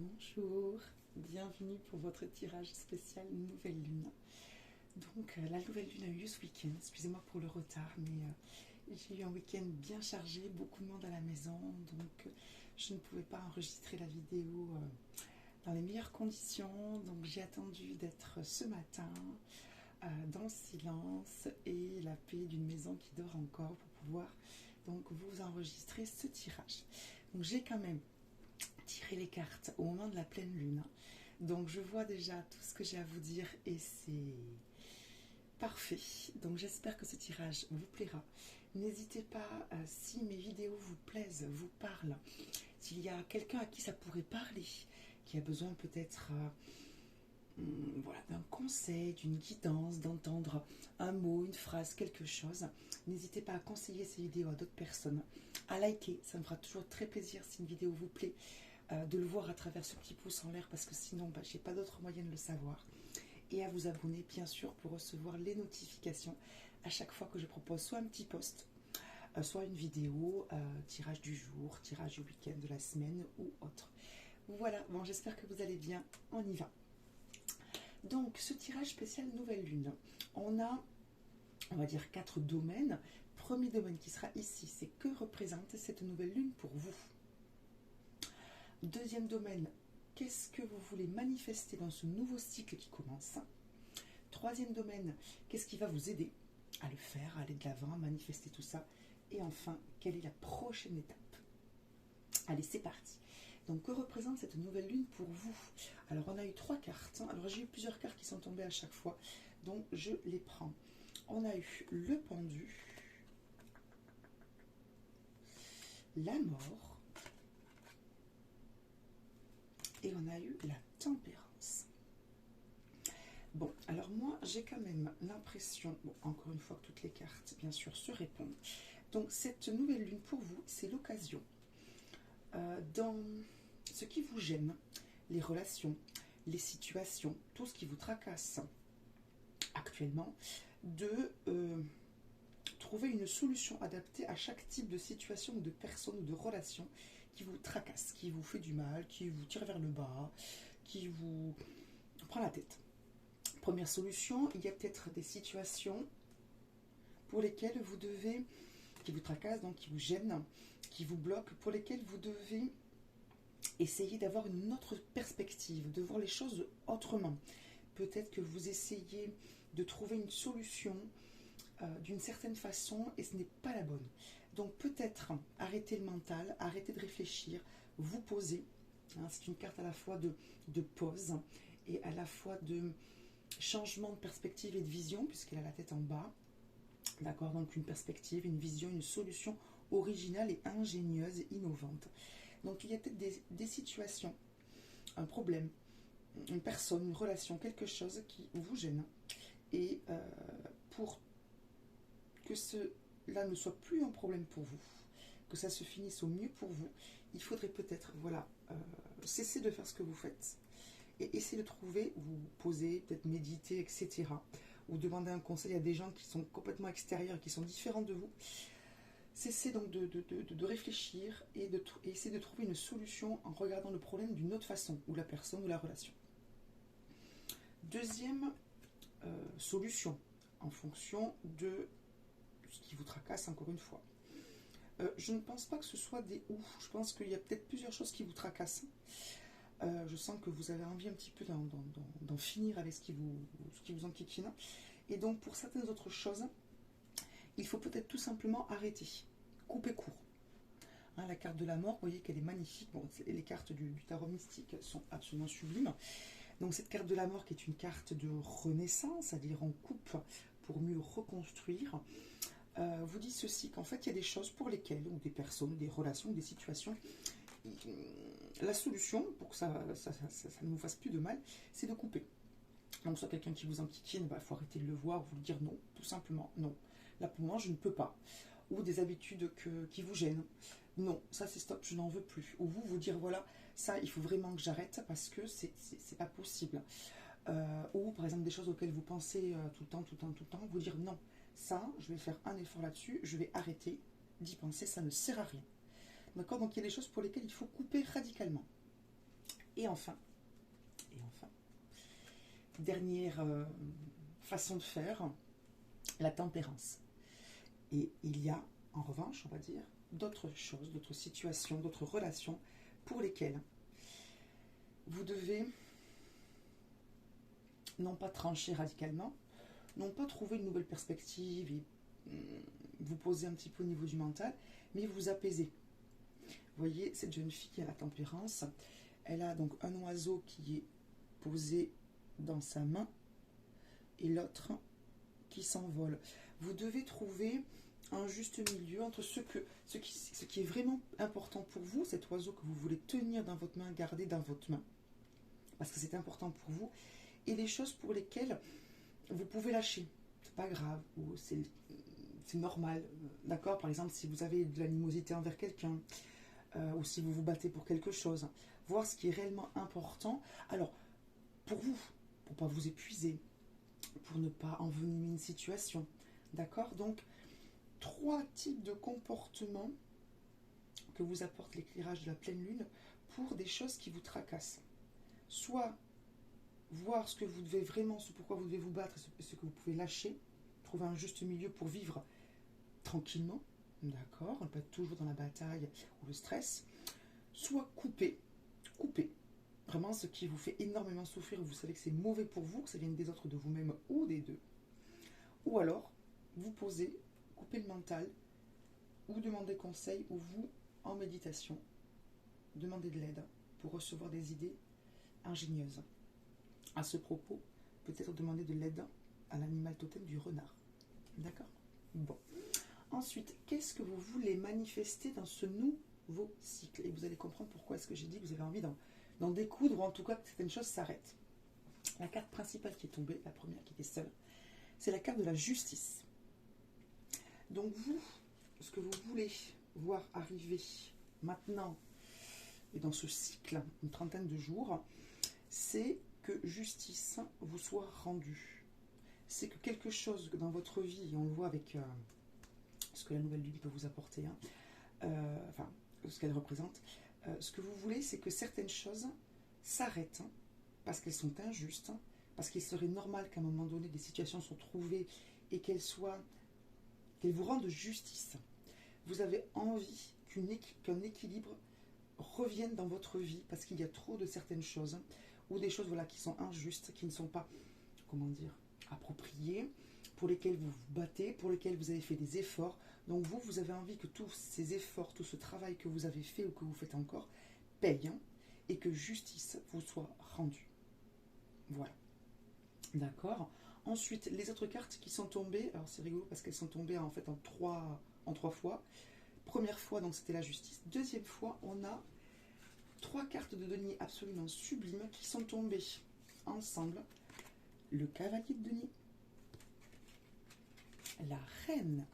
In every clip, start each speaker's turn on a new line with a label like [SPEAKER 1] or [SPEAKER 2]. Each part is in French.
[SPEAKER 1] Bonjour, bienvenue pour votre tirage spécial Nouvelle Lune. Donc la Nouvelle Lune a eu lieu ce week-end, excusez-moi pour le retard, mais j'ai eu un week-end bien chargé, beaucoup de monde à la maison, donc je ne pouvais pas enregistrer la vidéo dans les meilleures conditions, donc j'ai attendu d'être ce matin dans le silence et la paix d'une maison qui dort encore pour pouvoir donc vous enregistrer ce tirage. Donc j'ai quand même tiré les cartes au moment de la pleine lune. Donc je vois déjà tout ce que j'ai à vous dire et c'est parfait. Donc j'espère que ce tirage vous plaira. N'hésitez pas, si mes vidéos vous plaisent, vous parlent, s'il y a quelqu'un à qui ça pourrait parler, qui a besoin peut-être voilà, d'un conseil, d'une guidance, d'entendre un mot, une phrase, quelque chose, n'hésitez pas à conseiller ces vidéos à d'autres personnes, à liker, ça me fera toujours très plaisir si une vidéo vous plaît, de le voir à travers ce petit pouce en l'air parce que sinon je n'ai pas d'autre moyen de le savoir, et à vous abonner bien sûr pour recevoir les notifications à chaque fois que je propose soit un petit post, soit une vidéo, tirage du jour, tirage du week-end, de la semaine ou autre. Voilà, bon, j'espère que vous allez bien, on y va. Donc ce tirage spécial Nouvelle Lune, on va dire 4 domaines. Premier domaine qui sera ici, c'est que représente cette nouvelle lune pour vous. Deuxième domaine, qu'est-ce que vous voulez manifester dans ce nouveau cycle qui commence. Troisième domaine, qu'est-ce qui va vous aider à le faire, à aller de l'avant, à manifester tout ça. Et enfin, quelle est la prochaine étape? Allez, c'est parti. Donc, que représente cette nouvelle lune pour vous? Alors, on a eu 3 cartes. Alors, j'ai eu plusieurs cartes qui sont tombées à chaque fois. Donc, je les prends. On a eu le pendu, la mort, et on a eu la tempérance. Bon, alors moi, j'ai quand même l'impression, bon, encore une fois que toutes les cartes, bien sûr, se répondent. Donc, cette nouvelle lune pour vous, c'est l'occasion, dans ce qui vous gêne, les relations, les situations, tout ce qui vous tracasse actuellement, de trouver une solution adaptée à chaque type de situation ou de personne ou de relation qui vous tracasse, qui vous fait du mal, qui vous tire vers le bas, qui vous prend la tête. Première solution, il y a peut-être des situations pour lesquelles vous devez, qui vous tracassent, donc qui vous gênent, qui vous bloquent, pour lesquelles vous devez essayer d'avoir une autre perspective, de voir les choses autrement. Peut-être que vous essayez de trouver une solution d'une certaine façon et ce n'est pas la bonne. Donc peut-être arrêter le mental, arrêter de réfléchir, vous poser. Hein, c'est une carte à la fois de pause et à la fois de changement de perspective et de vision, puisqu'elle a la tête en bas. D'accord, donc une perspective, une vision, une solution originale et ingénieuse, innovante. Donc il y a peut-être des situations, un problème, une personne, une relation, quelque chose qui vous gêne. Et pour que cela ne soit plus un problème pour vous, que ça se finisse au mieux pour vous, il faudrait peut-être, voilà, cesser de faire ce que vous faites et essayer de trouver, vous poser, peut-être méditer, etc. Ou demander un conseil à des gens qui sont complètement extérieurs et qui sont différents de vous. Cessez donc de réfléchir et essayer de trouver une solution en regardant le problème d'une autre façon, ou la personne ou la relation. Deuxième solution, en fonction de ce qui vous tracasse, encore une fois. Je ne pense pas que ce soit des ou. Je pense qu'il y a peut-être plusieurs choses qui vous tracassent. Je sens que vous avez envie un petit peu d'en finir avec ce qui vous enquiquine. Et donc, pour certaines autres choses, il faut peut-être tout simplement arrêter, couper court. Hein, la carte de la mort, vous voyez qu'elle est magnifique. Bon, les cartes du tarot mystique sont absolument sublimes. Donc cette carte de la mort qui est une carte de renaissance, c'est-à-dire on coupe pour mieux reconstruire, vous dit ceci, qu'en fait il y a des choses pour lesquelles, ou des personnes, des relations, des situations, la solution pour que ça ne vous fasse plus de mal, c'est de couper. Donc soit quelqu'un qui vous enquiquine, il faut arrêter de le voir, vous le dire non, tout simplement non. Là pour moi je ne peux pas. Ou des habitudes qui vous gênent. Non, ça c'est stop, je n'en veux plus. Ou vous dire voilà, ça il faut vraiment que j'arrête parce que c'est pas possible. Ou par exemple des choses auxquelles vous pensez tout le temps, vous dire non, ça je vais faire un effort là-dessus, je vais arrêter d'y penser, ça ne sert à rien. D'accord, donc il y a des choses pour lesquelles il faut couper radicalement. Et enfin, dernière façon de faire, la tempérance. Et il y a, en revanche, on va dire, d'autres choses, d'autres situations, d'autres relations pour lesquelles vous devez non pas trancher radicalement, non pas trouver une nouvelle perspective et vous poser un petit peu au niveau du mental, mais vous apaiser. Vous voyez, cette jeune fille qui a la tempérance, elle a donc un oiseau qui est posé dans sa main et l'autre qui s'envole. Vous devez trouver un juste milieu entre ce qui est vraiment important pour vous, cet oiseau que vous voulez tenir dans votre main, garder dans votre main, parce que c'est important pour vous, et les choses pour lesquelles vous pouvez lâcher. C'est pas grave, ou c'est normal, d'accord? Par exemple, si vous avez de l'animosité envers quelqu'un, ou si vous vous battez pour quelque chose, voir ce qui est réellement important. Alors, pour vous, pour pas vous épuiser, pour ne pas envenimer une situation, d'accord? Donc, 3 types de comportements que vous apporte l'éclairage de la pleine lune pour des choses qui vous tracassent. Soit voir ce que vous devez vraiment, ce pourquoi vous devez vous battre, ce que vous pouvez lâcher, trouver un juste milieu pour vivre tranquillement, d'accord, on ne peut pas être toujours dans la bataille ou le stress, soit couper, vraiment ce qui vous fait énormément souffrir, vous savez que c'est mauvais pour vous, que ça vienne des autres, de vous-même ou des deux, ou alors vous poser, couper le mental, ou demander conseil, ou vous, en méditation, demander de l'aide pour recevoir des idées ingénieuses. À ce propos, peut-être demander de l'aide à l'animal totem du renard. D'accord? Bon. Ensuite, qu'est-ce que vous voulez manifester dans ce nouveau cycle? Et vous allez comprendre pourquoi est-ce que j'ai dit que vous avez envie d'en découdre, ou en tout cas que certaines choses s'arrêtent. La carte principale qui est tombée, la première qui était seule, c'est la carte de la justice. Donc vous, ce que vous voulez voir arriver maintenant, et dans ce cycle, une trentaine de jours, c'est que justice vous soit rendue. C'est que quelque chose dans votre vie, et on le voit avec ce que la nouvelle lune peut vous apporter, enfin, ce qu'elle représente, ce que vous voulez, c'est que certaines choses s'arrêtent parce qu'elles sont injustes, parce qu'il serait normal qu'à un moment donné, des situations sont trouvées et qu'elles vous rendent justice. Vous avez envie qu'un équilibre revienne dans votre vie parce qu'il y a trop de certaines choses ou des choses qui sont injustes, qui ne sont pas, comment dire, appropriées, pour lesquelles vous vous battez, pour lesquelles vous avez fait des efforts. Donc vous avez envie que tous ces efforts, tout ce travail que vous avez fait ou que vous faites encore paye et que justice vous soit rendue. Voilà. D'accord. Ensuite, les autres cartes qui sont tombées, alors c'est rigolo parce qu'elles sont tombées en fait en trois fois. Première fois, donc c'était la justice. Deuxième fois, on a 3 cartes de denier absolument sublimes qui sont tombées ensemble. Le cavalier de denier, la reine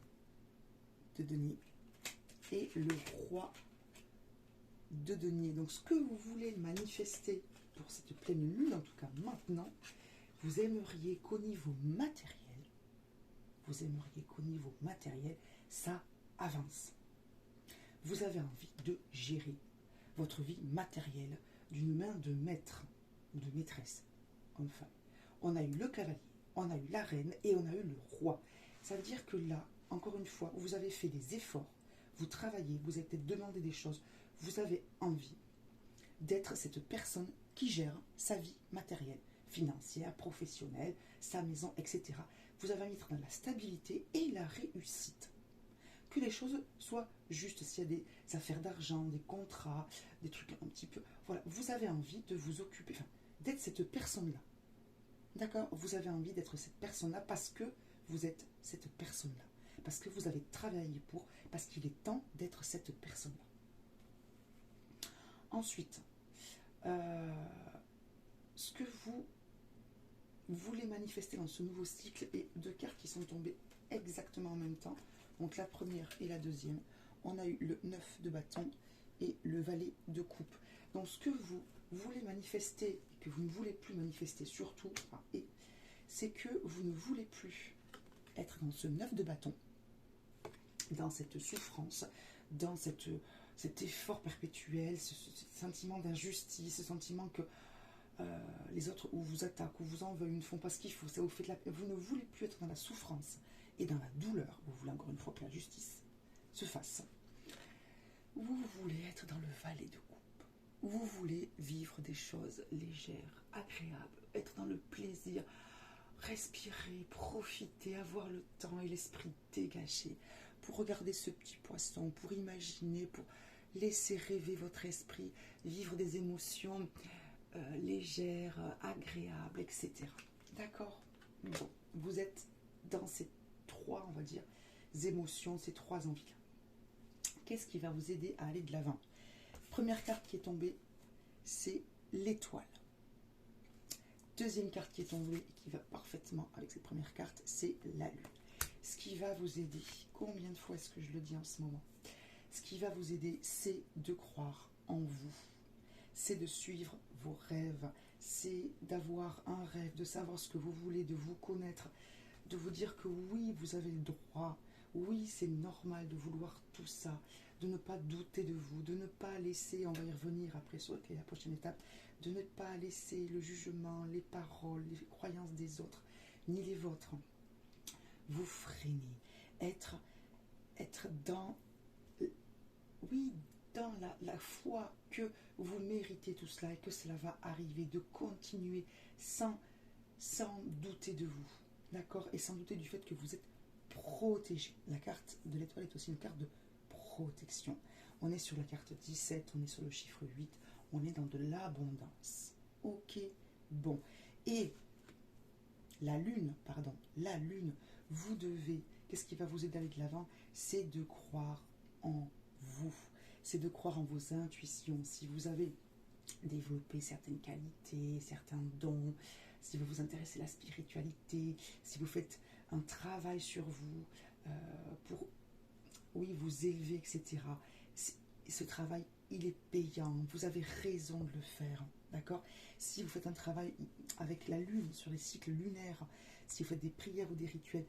[SPEAKER 1] de denier et le roi de denier. Donc ce que vous voulez manifester pour cette pleine lune, en tout cas maintenant, vous aimeriez qu'au niveau matériel, ça avance. Vous avez envie de gérer votre vie matérielle d'une main de maître, de maîtresse, enfin. On a eu le cavalier, on a eu la reine et on a eu le roi. Ça veut dire que là, encore une fois, vous avez fait des efforts, vous travaillez, vous avez peut-être demandé des choses, vous avez envie d'être cette personne qui gère sa vie matérielle, financière, professionnelle, sa maison, etc. Vous avez envie d'être dans la stabilité et la réussite. Que les choses soient justes, s'il y a des affaires d'argent, des contrats, des trucs un petit peu... Voilà, vous avez envie de vous occuper, enfin, d'être cette personne-là. D'accord? Vous avez envie d'être cette personne-là parce que vous êtes cette personne-là. Parce que vous avez travaillé pour, parce qu'il est temps d'être cette personne-là. Ensuite, ce que vous voulez manifester dans ce nouveau cycle, et 2 cartes qui sont tombées exactement en même temps, donc la première et la deuxième, on a eu le 9 de bâton et le valet de coupe. Donc ce que vous voulez manifester, et que vous ne voulez plus manifester surtout, c'est que vous ne voulez plus être dans ce 9 de bâton, dans cette souffrance, dans cette cet effort perpétuel, ce sentiment d'injustice, ce sentiment que les autres ou vous attaquent ou vous en veulent, ne font pas ce qu'il faut, ça vous fait de la peine. Vous ne voulez plus être dans la souffrance et dans la douleur. Vous voulez encore une fois que la justice se fasse. Vous voulez être dans le valet de coupe. Vous voulez vivre des choses légères, agréables, être dans le plaisir, respirer, profiter, avoir le temps et l'esprit dégagé pour regarder ce petit poisson, pour imaginer, pour laisser rêver votre esprit, vivre des émotions légères, agréables, etc. D'accord? Bon, vous êtes dans ces trois, on va dire, émotions, ces trois envies-là. Qu'est-ce qui va vous aider à aller de l'avant? Première carte qui est tombée, c'est l'étoile. Deuxième carte qui est tombée et qui va parfaitement avec cette première carte, c'est la lune. Ce qui va vous aider, combien de fois est-ce que je le dis en ce moment? Ce qui va vous aider, c'est de croire en vous. C'est de suivre vos rêves. C'est d'avoir un rêve, de savoir ce que vous voulez, de vous connaître, de vous dire que oui, vous avez le droit. Oui, c'est normal de vouloir tout ça, de ne pas douter de vous, de ne pas laisser, on va y revenir après sur la prochaine étape, de ne pas laisser le jugement, les paroles, les croyances des autres, ni les vôtres, vous freiner, être dans, oui, dans la foi que vous méritez tout cela et que cela va arriver, de continuer sans douter de vous, d'accord, et sans douter du fait que vous êtes protégé. La carte de l'étoile est aussi une carte de protection. On est sur la carte 17, on est sur le chiffre 8, on est dans de l'abondance. Ok, bon. Et la lune, vous devez, qu'est-ce qui va vous aider à aller de l'avant? C'est de croire en vous. C'est de croire en vos intuitions. Si vous avez développé certaines qualités, certains dons, si vous vous intéressez à la spiritualité, si vous faites un travail sur vous pour, oui, vous élever, etc. Ce travail, il est payant. Vous avez raison de le faire, d'accord? Si vous faites un travail avec la lune, sur les cycles lunaires, si vous faites des prières ou des rituels,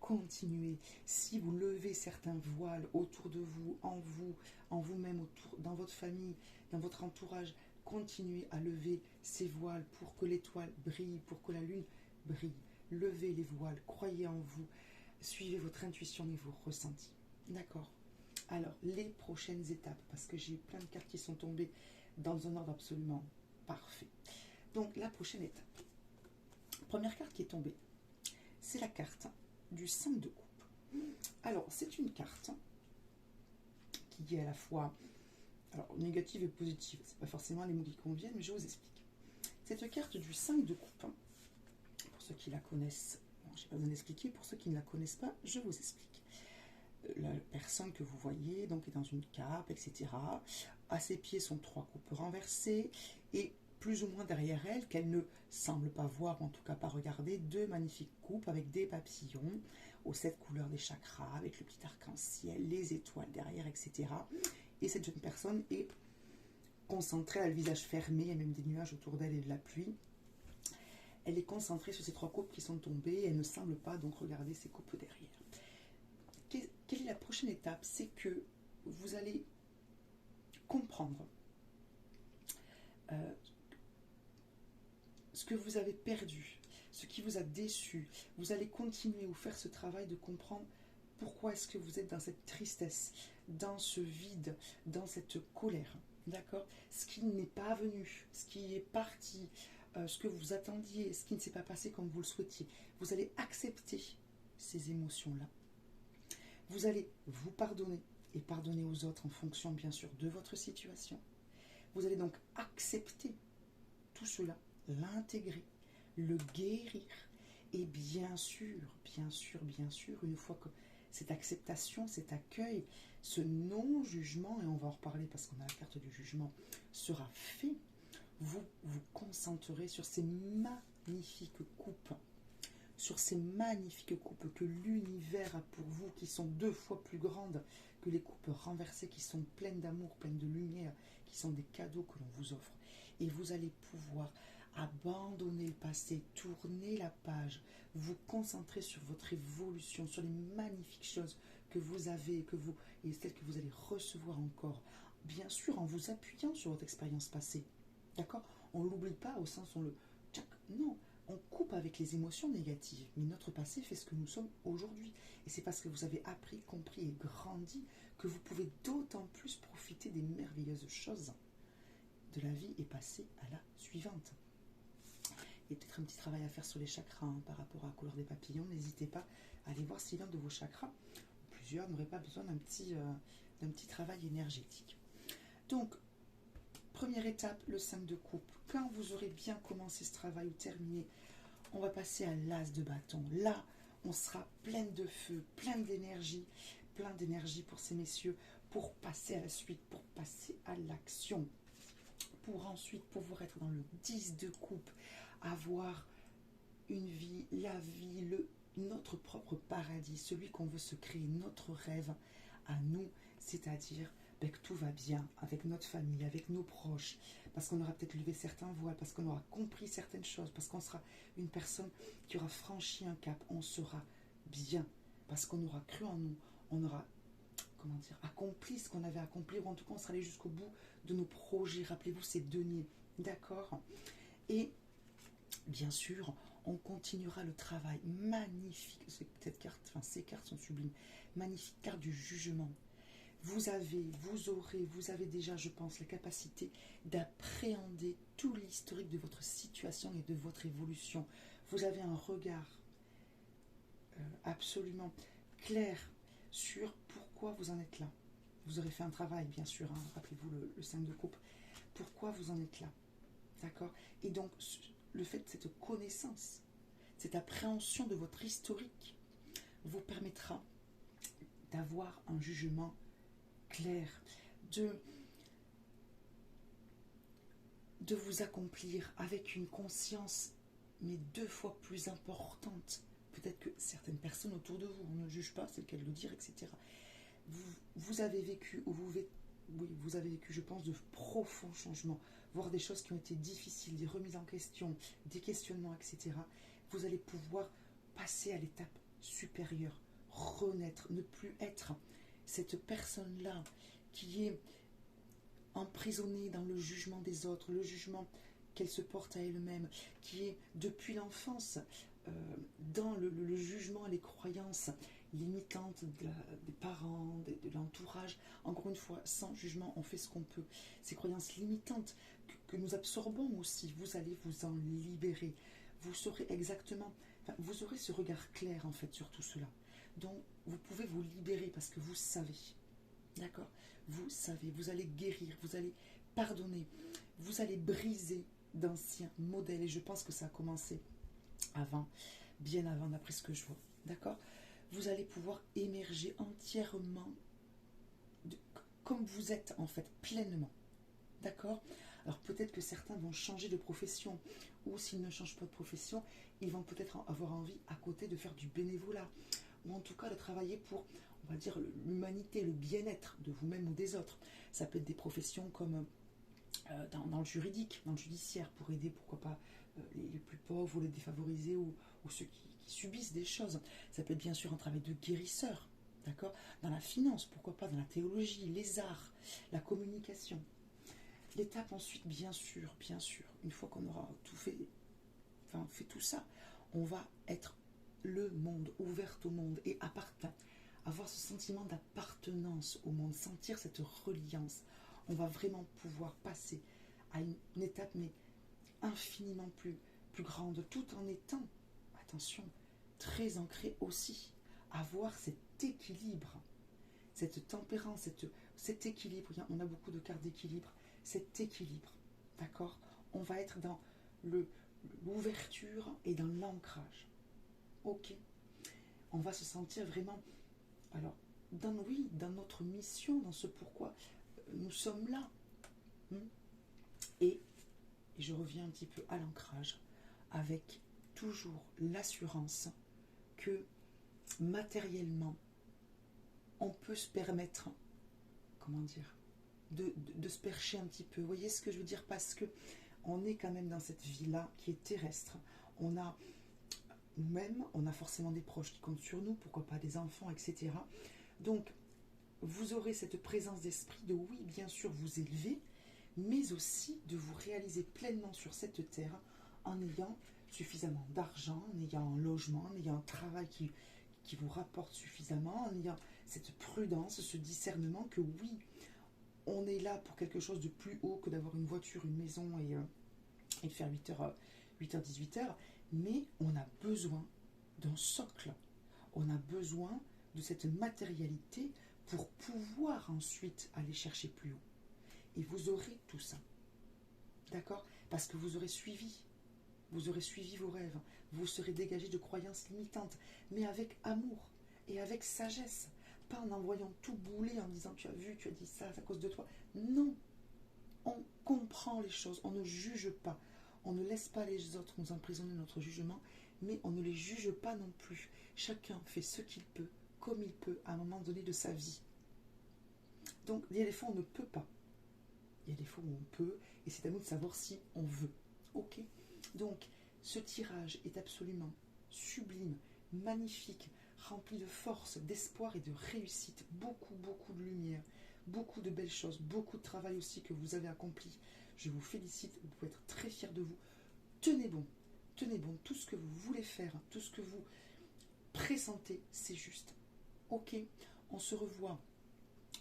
[SPEAKER 1] continuez. Si vous levez certains voiles autour de vous, en vous-même, dans votre famille, dans votre entourage, continuez à lever ces voiles pour que l'étoile brille, pour que la lune brille. Levez les voiles, croyez en vous, suivez votre intuition et vos ressentis. D'accord? Alors, les prochaines étapes, parce que j'ai plein de cartes qui sont tombées dans un ordre absolument parfait. Donc, la prochaine étape. Première carte qui est tombée, c'est la carte du 5 de coupe. Alors, c'est une carte qui est à la fois négative et positive. Ce n'est pas forcément les mots qui conviennent, mais je vous explique. Cette carte du 5 de coupe, pour ceux qui la connaissent, bon, je n'ai pas besoin d'expliquer, pour ceux qui ne la connaissent pas, je vous explique. La personne que vous voyez donc est dans une cape, etc. À ses pieds sont 3 coupes renversées et plus ou moins derrière elle, qu'elle ne semble pas voir, ou en tout cas pas regarder, 2 magnifiques coupes avec des papillons aux 7 couleurs des chakras, avec le petit arc-en-ciel, les étoiles derrière, etc. Et cette jeune personne est concentrée, elle a le visage fermé, il y a même des nuages autour d'elle et de la pluie. Elle est concentrée sur ces 3 coupes qui sont tombées et elle ne semble pas donc regarder ces coupes derrière. Quelle est la prochaine étape? C'est que vous allez comprendre ce que vous avez perdu, ce qui vous a déçu. Vous allez continuer ou faire ce travail de comprendre pourquoi est-ce que vous êtes dans cette tristesse, dans ce vide, dans cette colère. D'accord? Ce qui n'est pas venu, ce qui est parti, ce que vous attendiez, ce qui ne s'est pas passé comme vous le souhaitiez. Vous allez accepter ces émotions-là. Vous allez vous pardonner et pardonner aux autres en fonction, bien sûr, de votre situation. Vous allez donc accepter tout cela, l'intégrer, le guérir. Et bien sûr, une fois que cette acceptation, cet accueil, ce non-jugement, et on va en reparler parce qu'on a la carte du jugement, sera fait, vous vous concentrerez sur ces magnifiques coupes, que l'univers a pour vous, qui sont 2 fois plus grandes que les coupes renversées, qui sont pleines d'amour, pleines de lumière, qui sont des cadeaux que l'on vous offre. Et vous allez pouvoir abandonner le passé, tourner la page, vous concentrer sur votre évolution, sur les magnifiques choses que vous avez, et celles que vous allez recevoir encore bien sûr, en vous appuyant sur votre expérience passée. D'accord? On ne l'oublie pas au sens où on le... Non, on coupe avec les émotions négatives, mais notre passé fait ce que nous sommes aujourd'hui. Et c'est parce que vous avez appris, compris et grandi que vous pouvez d'autant plus profiter des merveilleuses choses de la vie et passer à la suivante. Et peut-être un petit travail à faire sur les chakras par rapport à la couleur des papillons. N'hésitez pas à aller voir si l'un de vos chakras, plusieurs, n'aurait pas besoin d'un petit travail énergétique. Donc, première étape, le 5 de coupe. Quand vous aurez bien commencé ce travail ou terminé, on va passer à l'as de bâton. Là, on sera pleine de feu, plein d'énergie pour ces messieurs, pour passer à la suite, pour passer à l'action. Pour ensuite pouvoir être dans le 10 de coupe, avoir une vie, la vie, notre propre paradis, celui qu'on veut se créer, notre rêve à nous, c'est-à-dire que tout va bien avec notre famille, avec nos proches, parce qu'on aura peut-être levé certains voiles, parce qu'on aura compris certaines choses, parce qu'on sera une personne qui aura franchi un cap, on sera bien, parce qu'on aura cru en nous, on aura, accompli ce qu'on avait accompli, ou en tout cas on sera allé jusqu'au bout de nos projets. Rappelez-vous ces deniers, d'accord? Et bien sûr, on continuera le travail magnifique, ces cartes sont sublimes, magnifique carte du jugement. Vous avez déjà, je pense, la capacité d'appréhender tout l'historique de votre situation et de votre évolution. Vous avez un regard absolument clair sur pourquoi vous en êtes là. Vous aurez fait un travail, bien sûr, rappelez-vous le 5 de coupe. Pourquoi vous en êtes là? D'accord? Et donc, le fait de cette connaissance, cette appréhension de votre historique, vous permettra d'avoir un jugement clair, de vous accomplir avec une conscience, mais 2 fois plus importante. Peut-être que certaines personnes autour de vous, on ne juge pas, c'est le cas de le dire, etc. Vous avez vécu, vous avez vécu, je pense, de profonds changements, voire des choses qui ont été difficiles, des remises en question, des questionnements, etc. Vous allez pouvoir passer à l'étape supérieure, renaître, ne plus être cette personne-là qui est emprisonnée dans le jugement des autres, le jugement qu'elle se porte à elle-même, qui est depuis l'enfance dans le jugement et les croyances limitantes des parents, de l'entourage. Encore une fois, sans jugement, on fait ce qu'on peut. Ces croyances limitantes que nous absorbons aussi, vous allez vous en libérer. Vous saurez exactement, vous aurez ce regard clair en fait sur tout cela. Donc vous pouvez vous libérer parce que vous savez. D'accord? Vous savez, vous allez guérir, vous allez pardonner, vous allez briser d'anciens modèles. Et je pense que ça a commencé avant, bien avant, d'après ce que je vois. D'accord? Vous allez pouvoir émerger entièrement comme vous êtes en fait, pleinement. D'accord? Alors peut-être que certains vont changer de profession, ou s'ils ne changent pas de profession, ils vont peut-être avoir envie à côté de faire du bénévolat, ou en tout cas de travailler pour, on va dire, l'humanité, le bien-être de vous-même ou des autres. Ça peut être des professions comme dans le juridique, dans le judiciaire, pour aider, pourquoi pas, les plus pauvres ou les défavorisés ou ceux qui subissent des choses. Ça peut être bien sûr un travail de guérisseur, d'accord? Dans la finance, pourquoi pas, dans la théologie, les arts, la communication. L'étape ensuite, bien sûr, une fois qu'on aura tout fait, fait tout ça, on va être le monde, ouverte au monde et avoir ce sentiment d'appartenance au monde, sentir cette reliance. On va vraiment pouvoir passer à une étape mais infiniment plus grande, tout en étant, attention, très ancré aussi, avoir cet équilibre, cette tempérance, cet équilibre. On a beaucoup de cartes d'équilibre, cet équilibre, d'accord? On va être dans l'ouverture et dans l'ancrage. Ok? On va se sentir vraiment, alors, dans notre mission, dans ce pourquoi nous sommes là. Et je reviens un petit peu à l'ancrage, avec toujours l'assurance que matériellement, on peut se permettre, de se percher un petit peu. Vous voyez ce que je veux dire? Parce que on est quand même dans cette vie-là qui est terrestre. On a nous-mêmes, on a forcément des proches qui comptent sur nous, pourquoi pas des enfants, etc. Donc, vous aurez cette présence d'esprit de oui, bien sûr, vous élever, mais aussi de vous réaliser pleinement sur cette terre en ayant suffisamment d'argent, en ayant un logement, en ayant un travail qui vous rapporte suffisamment, en ayant cette prudence, ce discernement que oui, on est là pour quelque chose de plus haut que d'avoir une voiture, une maison et de faire 8h, 18h, mais on a besoin d'un socle, on a besoin de cette matérialité pour pouvoir ensuite aller chercher plus haut. Et vous aurez tout ça, d'accord? Parce que vous aurez suivi vos rêves, vous serez dégagé de croyances limitantes, mais avec amour et avec sagesse, pas en envoyant tout bouler, en disant tu as vu, tu as dit ça, c'est à cause de toi. Non, on comprend les choses, on ne juge pas, on ne laisse pas les autres nous emprisonner notre jugement, mais on ne les juge pas non plus. Chacun fait ce qu'il peut, comme il peut, à un moment donné de sa vie. Donc il y a des fois on ne peut pas, il y a des fois où on peut, et c'est à nous de savoir si on veut. Ok? Donc, ce tirage est absolument sublime, magnifique, rempli de force, d'espoir et de réussite. Beaucoup, beaucoup de lumière, beaucoup de belles choses, beaucoup de travail aussi que vous avez accompli. Je vous félicite, vous pouvez être très fiers de vous. Tenez bon, tout ce que vous voulez faire, tout ce que vous pressentez, c'est juste. Ok, on se revoit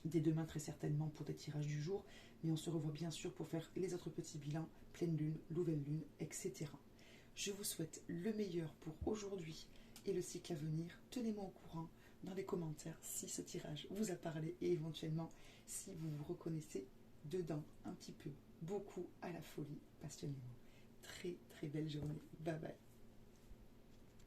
[SPEAKER 1] dès demain très certainement pour des tirages du jour, mais on se revoit bien sûr pour faire les autres petits bilans, pleine lune, nouvelle lune, etc. Je vous souhaite le meilleur pour aujourd'hui et le cycle à venir. Tenez-moi au courant dans les commentaires si ce tirage vous a parlé et éventuellement si vous vous reconnaissez dedans un petit peu, beaucoup à la folie, passionnément. Très très belle journée. Bye bye.